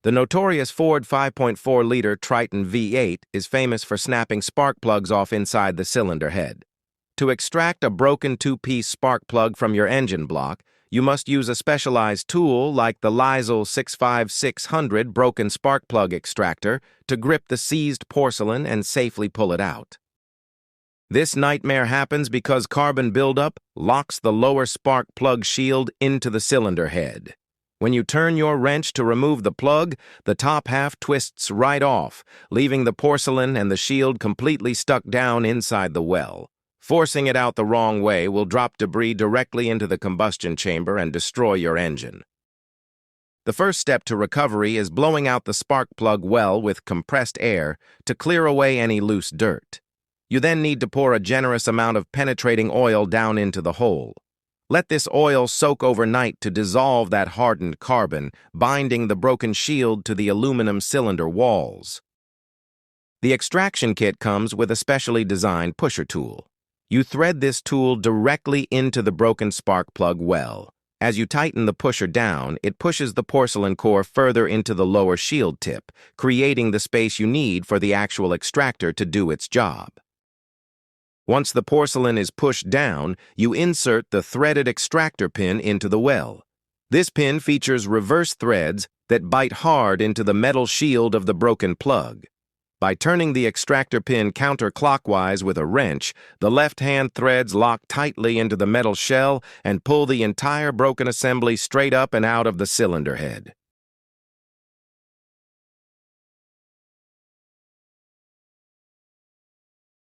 The notorious Ford 5.4L Triton V8 is famous for snapping spark plugs off inside the cylinder head. To extract a broken two-piece spark plug from your engine block, you must use a specialized tool like the Lisle 65600 broken spark plug extractor to grip the seized porcelain and safely pull it out. This nightmare happens because carbon buildup locks the lower spark plug shield into the cylinder head. When you turn your wrench to remove the plug, the top half twists right off, leaving the porcelain and the shield completely stuck down inside the well. Forcing it out the wrong way will drop debris directly into the combustion chamber and destroy your engine. The first step to recovery is blowing out the spark plug well with compressed air to clear away any loose dirt. You then need to pour a generous amount of penetrating oil down into the hole. Let this oil soak overnight to dissolve that hardened carbon, binding the broken shield to the aluminum cylinder walls. The extraction kit comes with a specially designed pusher tool. You thread this tool directly into the broken spark plug well. As you tighten the pusher down, it pushes the porcelain core further into the lower shield tip, creating the space you need for the actual extractor to do its job. Once the porcelain is pushed down, you insert the threaded extractor pin into the well. This pin features reverse threads that bite hard into the metal shield of the broken plug. By turning the extractor pin counterclockwise with a wrench, the left-hand threads lock tightly into the metal shell and pull the entire broken assembly straight up and out of the cylinder head.